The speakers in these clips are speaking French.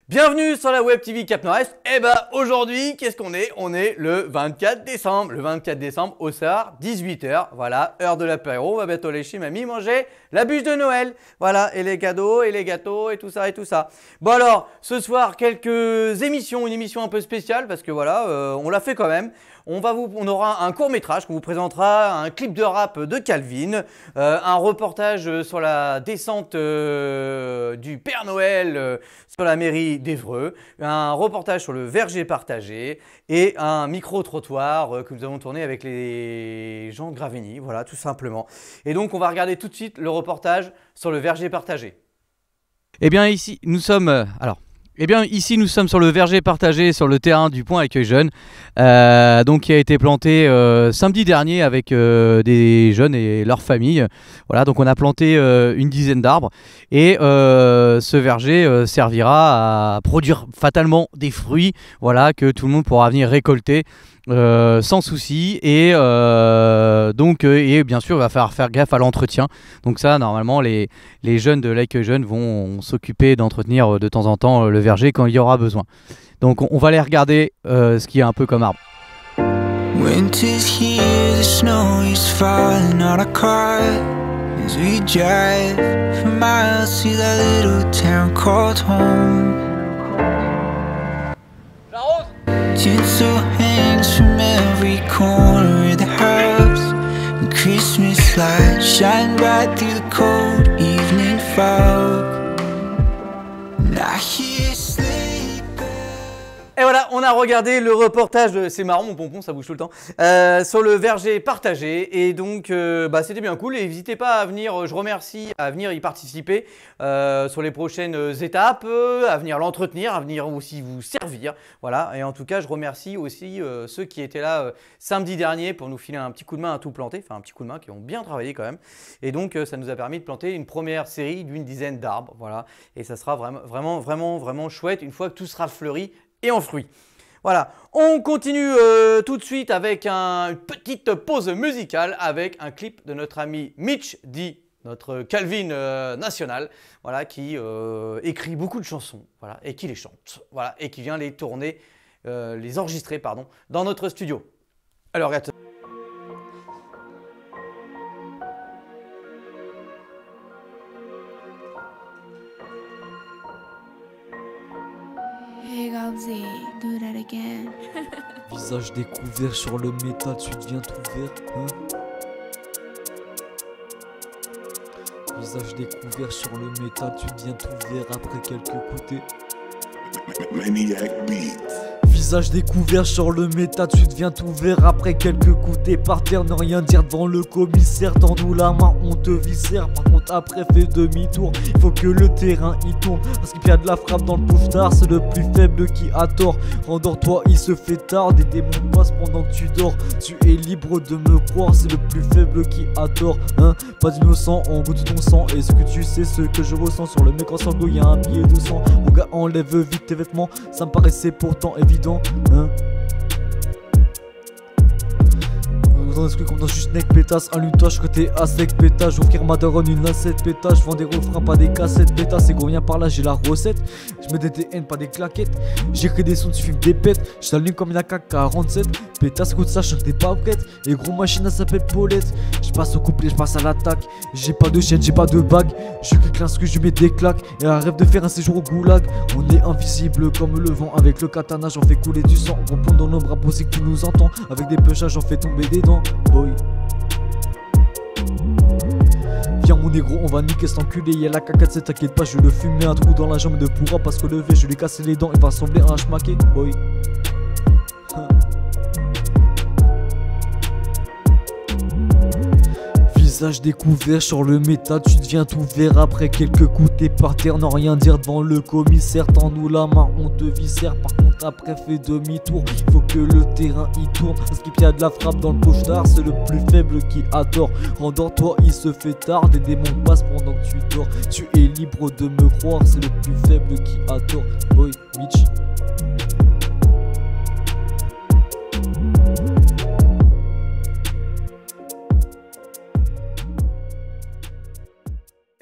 Bienvenue sur la Web TV Cap Nord-Est. Et bah aujourd'hui, qu'est-ce qu'on est? On est le 24 décembre. Le 24 décembre au soir, 18 h. Voilà, heure de l'apéro. On va bientôt aller chez mamie manger la bûche de Noël. Voilà, et les cadeaux et les gâteaux et tout ça et tout ça. Bon alors, ce soir, quelques émissions, une émission un peu spéciale parce que voilà, on l'a fait quand même. On aura un court-métrage qu'on vous présentera, un clip de rap de Calvin, un reportage sur la descente du Père Noël sur la mairie d'Évreux, un reportage sur le verger partagé et un micro-trottoir que nous avons tourné avec les gens de Gravigny, voilà, tout simplement. Et donc, on va regarder tout de suite le reportage sur le verger partagé. Eh bien, ici, nous sommes... Ici nous sommes sur le verger partagé sur le terrain du Point Accueil Jeunes, donc qui a été planté samedi dernier avec des jeunes et leurs familles. Voilà, donc on a planté une dizaine d'arbres et ce verger servira à produire fatalement des fruits, voilà, que tout le monde pourra venir récolter. Sans souci et bien sûr il va falloir faire gaffe à l'entretien, donc ça normalement les jeunes de l'Accueil Jeunes vont s'occuper d'entretenir de temps en temps le verger quand il y aura besoin. Donc on va aller regarder ce qu'il y a un peu comme arbre. Winter's here, the snow is falling on our car as we drive for miles to that little town called home. Tinsel hangs from every corner of the house, and Christmas lights shine bright through the cold evening fog. And I hear sleeping. Et voilà, on a regardé le reportage, c'est marrant mon pompon, ça bouge tout le temps, sur le verger partagé. Et donc c'était bien cool et n'hésitez pas à venir, je remercie, à venir y participer sur les prochaines étapes, à venir l'entretenir, à venir aussi vous servir. Voilà, et en tout cas je remercie aussi ceux qui étaient là samedi dernier pour nous filer un petit coup de main à tout planter, enfin un petit coup de main, qui ont bien travaillé quand même. Et donc ça nous a permis de planter une première série d'une dizaine d'arbres, voilà. Et ça sera vraiment chouette une fois que tout sera fleuri et en fruits. Voilà, on continue tout de suite avec une petite pause musicale avec un clip de notre ami Mitch, dit notre Calvin national, voilà, qui écrit beaucoup de chansons, voilà, et qui les chante, voilà, et qui vient les tourner, les enregistrer, pardon, dans notre studio. Alors regarde. Do that again. Visage découvert sur le métal, tu deviens tout vert, hein? Visage découvert sur le métal, tu deviens tout vert après quelques coups. Visage découvert sur le métal, tu deviens tout vert après quelques coups. T'es par terre, ne rien dire devant le commissaire. Tends-nous la main, on te viscère. Par contre après fais demi-tour, il faut que le terrain y tourne. Parce qu'il y a de la frappe dans le pouf-tard, c'est le plus faible qui a tort. Rendors-toi, il se fait tard, des démons passent pendant que tu dors. Tu es libre de me croire, c'est le plus faible qui a tort, hein. Pas d'innocent, on goûte ton sang. Et ce que tu sais, ce que je ressens sur le mec en sanglot, y'a un billet de sang. Mon gars, enlève vite tes vêtements, ça me paraissait pourtant évident, hein. Dans l'esprit comme dans juste neck pétasse, allume-toi, côté A sec pétasse, offrir ma daronne une lacette pétasse, je vends des refrains pas des cassettes pétasse, et gros viens par là j'ai la recette, je mets des TN pas des claquettes, j'écris des sons, tu filmes des pètes, je t'allume comme une AK-47, pétasse écoute ça, chante des paquettes, et gros machine à s'appelle Paulette, je passe au couplet, je passe à l'attaque, j'ai pas de chaîne, j'ai pas de bague, je clique l'inscrit, je mets des claques, et un rêve de faire un séjour au goulag, on est invisible comme le vent, avec le katana j'en fais couler du sang, on plombe dans nos bras pour que tu nous entends, avec des punchages j'en fais tomber des dents. Boy. Viens mon négro, on va niquer cet enculé. Y'a la K47, t'inquiète pas, je le fume, mets un trou dans la jambe de pourra pas se relever. Je lui ai cassé les dents, il va ressembler à un schmaqué. Boy. Visage découvert sur le métal, tu deviens tout vert après quelques coups. T'es par terre, n'en rien dire devant le commissaire. Tends-nous la main, on te viscère. Par contre après fais demi-tour, il faut que le terrain y tourne. Parce qu'il y a de la frappe dans le poche-tard, c'est le plus faible qui a tort. Rendors-toi, il se fait tard, des démons passent pendant que tu dors. Tu es libre de me croire, c'est le plus faible qui a tort. Boy, Mitch.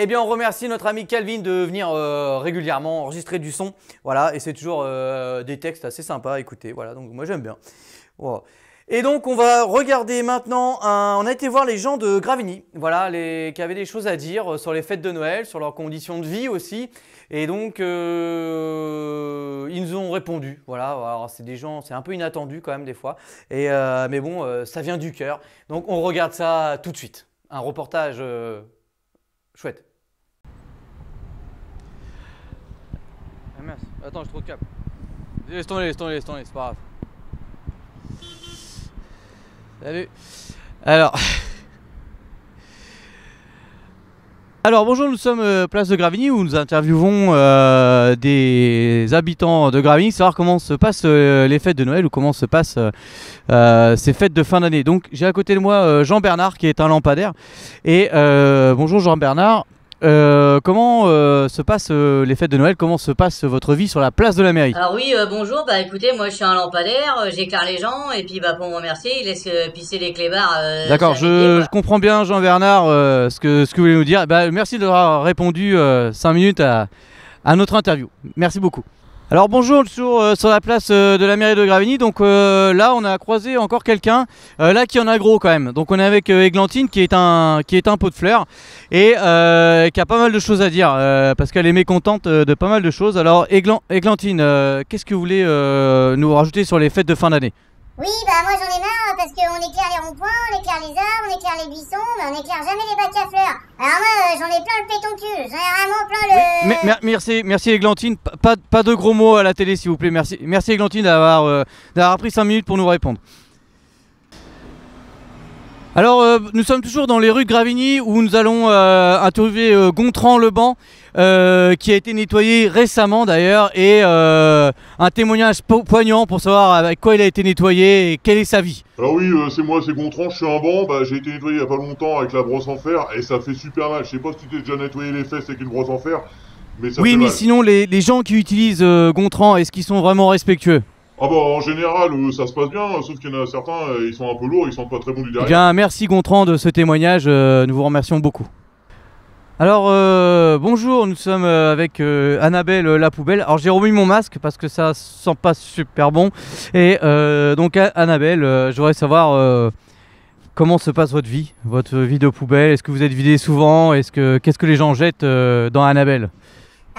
Eh bien, on remercie notre ami Calvin de venir régulièrement enregistrer du son. Voilà, et c'est toujours des textes assez sympas à écouter. Voilà, donc moi j'aime bien. Voilà. Et donc, on va regarder maintenant, on a été voir les gens de Gravigny, voilà, qui avaient des choses à dire sur les fêtes de Noël, sur leurs conditions de vie aussi. Et donc, ils nous ont répondu, voilà, alors c'est des gens, c'est un peu inattendu quand même des fois, mais bon, ça vient du cœur. Donc, on regarde ça tout de suite, un reportage chouette. Ah mince, attends, je trouve le câble. Laisse tomber, c'est pas grave. Salut. Alors bonjour, nous sommes place de Gravigny où nous interviewons des habitants de Gravigny, savoir comment se passent les fêtes de Noël ou comment se passent ces fêtes de fin d'année. Donc j'ai à côté de moi Jean-Bernard qui est un lampadaire. Et bonjour Jean-Bernard. Comment se passent les fêtes de Noël? Comment se passe votre vie sur la place de la mairie? Alors oui, bonjour, bah écoutez, moi je suis un lampadaire, j'éclaire les gens, et puis bah pour me remercier, il laisse pisser les clébards. D'accord, je comprends bien Jean-Bernard ce que vous voulez nous dire. Bah, merci d'avoir répondu 5 minutes à notre interview. Merci beaucoup. Alors bonjour sur la place de la mairie de Gravigny. Donc là on a croisé encore quelqu'un là qui en a gros quand même. Donc on est avec Églantine qui est un pot de fleurs et qui a pas mal de choses à dire parce qu'elle est mécontente de pas mal de choses. Alors Églantine, qu'est-ce que vous voulez nous rajouter sur les fêtes de fin d'année? Oui, bah moi j'en ai marre parce qu'on éclaire les ronds-points, on éclaire les arbres, on éclaire les buissons, mais on éclaire jamais les bacs à fleurs. Alors moi j'en ai plein le pétoncule, j'en ai vraiment plein le... Oui, merci Églantine, pas de gros mots à la télé s'il vous plaît, merci Églantine d'avoir pris 5 minutes pour nous répondre. Alors nous sommes toujours dans les rues de Gravigny où nous allons interviewer Gontran-le-Banc qui a été nettoyé récemment d'ailleurs et un témoignage poignant pour savoir avec quoi il a été nettoyé et quelle est sa vie. Alors oui, c'est moi, c'est Gontran, je suis un banc, j'ai été nettoyé il y a pas longtemps avec la brosse en fer et ça fait super mal. Je sais pas si tu t'es déjà nettoyé les fesses avec une brosse en fer, mais ça fait mal. Oui, mais sinon les gens qui utilisent Gontran, est-ce qu'ils sont vraiment respectueux? Ah bah en général ça se passe bien, sauf qu'il y en a certains, ils sont un peu lourds, ils sentent pas très bon du derrière. Eh bien merci Gontran de ce témoignage, nous vous remercions beaucoup. Alors bonjour, nous sommes avec Annabelle la poubelle. Alors j'ai remis mon masque parce que ça sent pas super bon. Et donc Annabelle, je voudrais savoir comment se passe votre vie de poubelle. Est-ce que vous êtes vidé souvent? Qu'est-ce que les gens jettent dans Annabelle?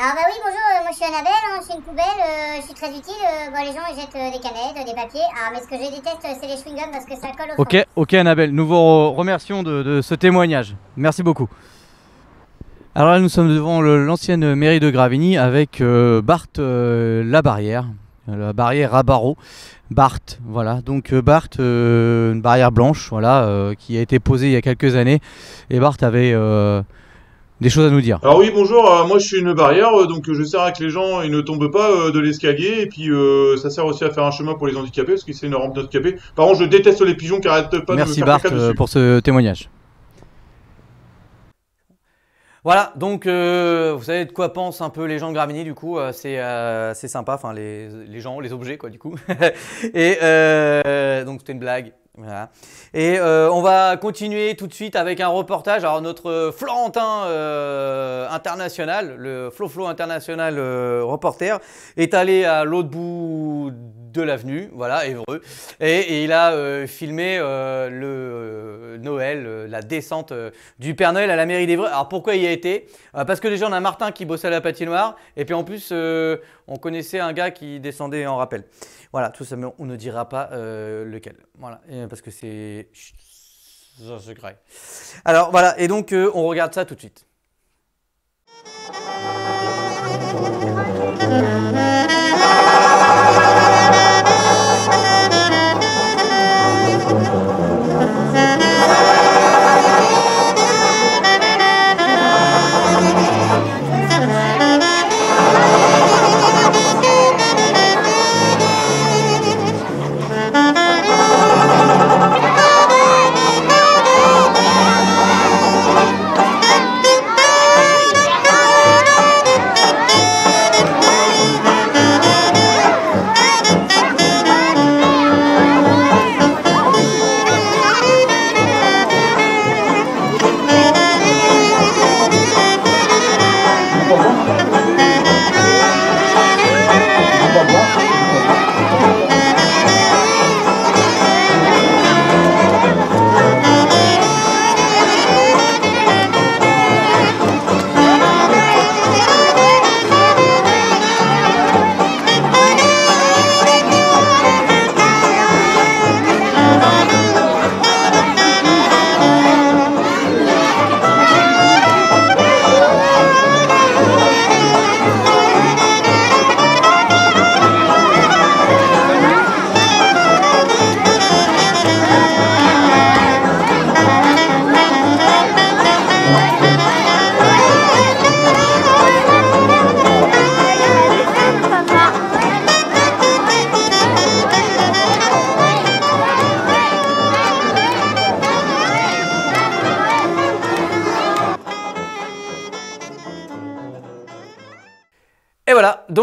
Alors bah oui, bonjour, moi je suis Annabelle, je suis une poubelle, je suis très utile, les gens ils jettent des canettes, des papiers, mais ce que je déteste c'est les chewing-gums parce que ça colle au front. Ok Annabelle, nous vous remercions de ce témoignage, merci beaucoup. Alors là nous sommes devant l'ancienne mairie de Gravigny avec Bart la barrière à barreaux. Bart, voilà, donc Bart, une barrière blanche, voilà, qui a été posée il y a quelques années et Bart avait... des choses à nous dire. Alors oui, bonjour, moi je suis une barrière, donc je sers à que les gens ils ne tombent pas de l'escalier, et puis ça sert aussi à faire un chemin pour les handicapés, parce que c'est une rampe d'handicapés. Par contre, je déteste les pigeons qui arrêtent pas de me faire Bart caca dessus. pour ce témoignage. Voilà, donc vous savez de quoi pensent un peu les gens de Gravigny du coup, c'est sympa, enfin les gens, les objets quoi du coup. Et donc c'était une blague. Voilà. Et on va continuer tout de suite avec un reportage. Alors notre Florentin international, le Flo international reporter, est allé à l'autre bout de l'avenue, voilà, Évreux, et il a filmé le Noël, la descente du Père Noël à la mairie d'Évreux. Alors pourquoi il y a été? Parce que déjà on a Martin qui bossait à la patinoire, et puis en plus on connaissait un gars qui descendait en rappel. Voilà, tout ça, mais on ne dira pas lequel. Voilà, parce que c'est secret. Alors voilà, et donc on regarde ça tout de suite.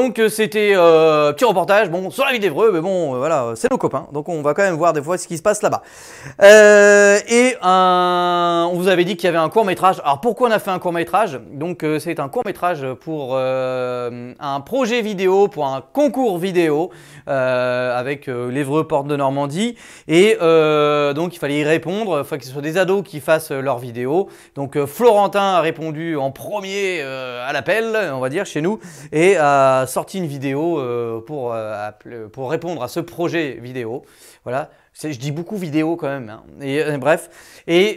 Donc c'était petit reportage, bon, sur la vie d'Evreux, mais bon, voilà, c'est nos copains, donc on va quand même voir des fois ce qui se passe là-bas. On vous avait dit qu'il y avait un court-métrage. Alors pourquoi on a fait un court-métrage? Donc c'est un court-métrage pour un projet vidéo, pour un concours vidéo avec l'Evreux Porte de Normandie. Et donc il fallait y répondre, il fallait que ce soit des ados qui fassent leur vidéo. Donc Florentin a répondu en premier à l'appel, on va dire, chez nous, et a sorti une vidéo pour répondre à ce projet vidéo. Voilà, je dis beaucoup vidéo quand même, hein. Bref. Et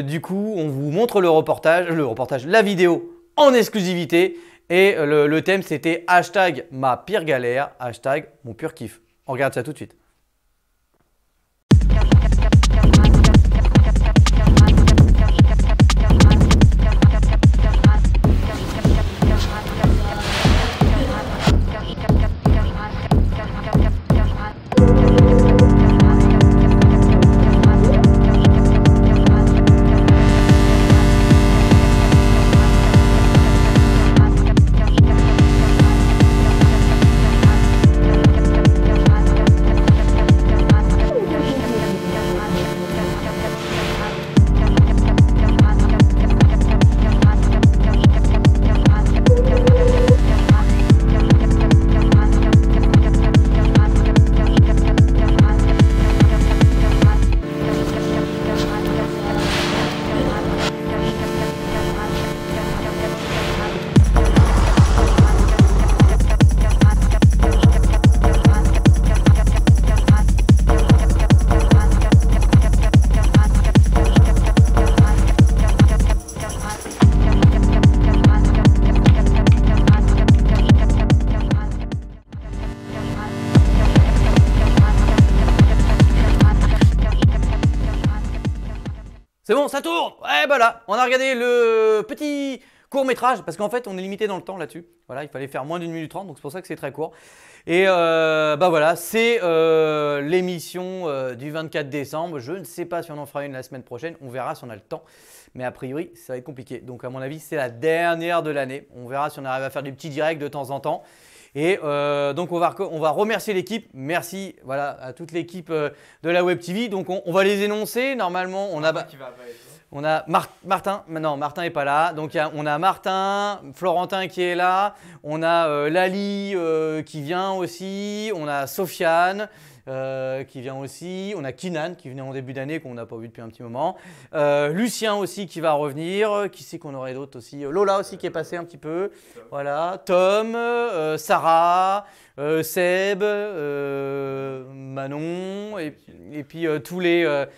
du coup, on vous montre le reportage, la vidéo en exclusivité. Et le thème, c'était hashtag ma pire galère, hashtag mon pur kiff. On regarde ça tout de suite. C'est bon, ça tourne. Ouais, voilà, on a regardé le petit court-métrage, parce qu'en fait, on est limité dans le temps là-dessus. Voilà, il fallait faire moins d'1 minute 30, donc c'est pour ça que c'est très court. Et bah voilà, c'est l'émission du 24 décembre. Je ne sais pas si on en fera une la semaine prochaine, on verra si on a le temps. Mais a priori, ça va être compliqué. Donc à mon avis, c'est la dernière de l'année. On verra si on arrive à faire des petits directs de temps en temps. Et donc on va remercier l'équipe. Merci, voilà, à toute l'équipe de la Web TV. Donc on va les énoncer. Normalement, on a Martin. Non, Martin n'est pas là. Donc on a Martin, Florentin qui est là. On a Lali qui vient aussi. On a Sofiane qui vient aussi. On a Kinan qui venait en début d'année qu'on n'a pas vu depuis un petit moment. Lucien aussi qui va revenir. Qui c'est qu'on aurait d'autres aussi? Lola aussi qui est passé un petit peu. Voilà. Tom, Sarah, Seb, Manon et puis tous les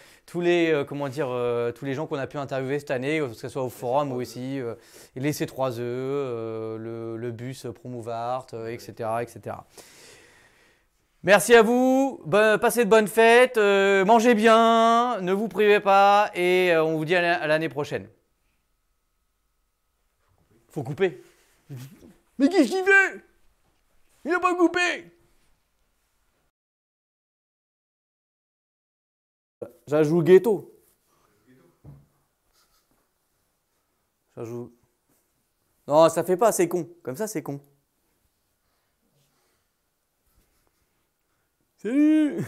gens qu'on a pu interviewer cette année, que ce soit au forum ou aussi les C3E, le bus Promouvart, etc., etc. Merci à vous, passez de bonnes fêtes, mangez bien, ne vous privez pas et on vous dit à l'année prochaine. Faut couper. Mais qu'est-ce qu'il fait? Il n'a pas coupé. J'ajoute ghetto. J'ajoute. Non, ça fait pas, c'est con. Comme ça, c'est con. Salut,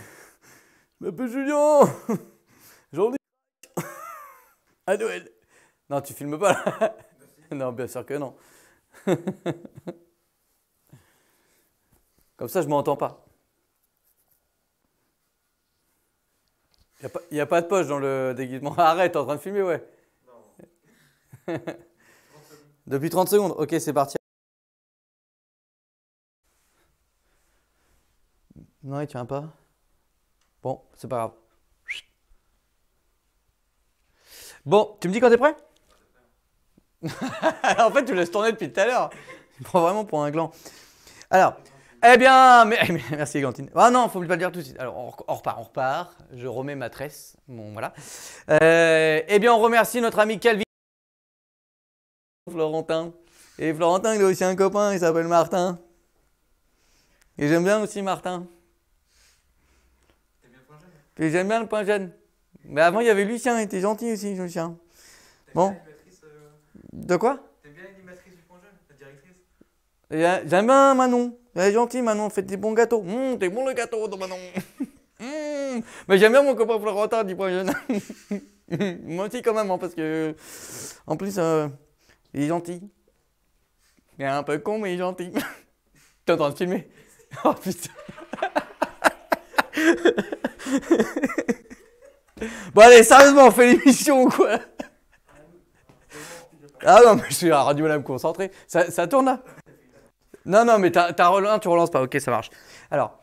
je m'appelle Julien. J'en ai à Noël. Non, tu filmes pas là. Non, bien sûr que non. Comme ça, je m'entends pas. Il n'y a pas de poche dans le déguisement. Arrête, t'es en train de filmer, ouais. Non. Depuis 30 secondes. Ok, c'est parti. Non, il tient pas. Bon, c'est pas grave. Bon, tu me dis quand t'es prêt? En fait, tu laisses tourner depuis tout à l'heure. Il prend vraiment pour un gland. Alors, eh bien, merci Gantine. Ah non, faut pas le dire tout de suite. Alors, on repart. Je remets ma tresse. Bon, voilà. Eh bien, on remercie notre ami Calvin. Florentin. Et Florentin, il a aussi un copain, il s'appelle Martin. Et j'aime bien aussi Martin. Puis j'aime bien le point jeune. Mais avant, il y avait Lucien, il était gentil aussi, Lucien. Bon. De quoi? T'aimes bien l'animatrice du point jeune, la directrice? J'aime bien Manon. Elle est gentille, Manon. Faites des bons gâteaux. T'es bon le gâteau de Manon. Mais j'aime bien mon copain Florentin, dit point jeune. Moi aussi quand même, hein, parce que en plus il est gentil. Il est un peu con mais il est gentil. T'es en train de filmer? Oh putain. Bon allez, sérieusement, on fait l'émission ou quoi? Ah non, mais je suis à la radio là, me concentrer. Ça tourne là? Non, mais tu relances pas. Ok, ça marche. Alors.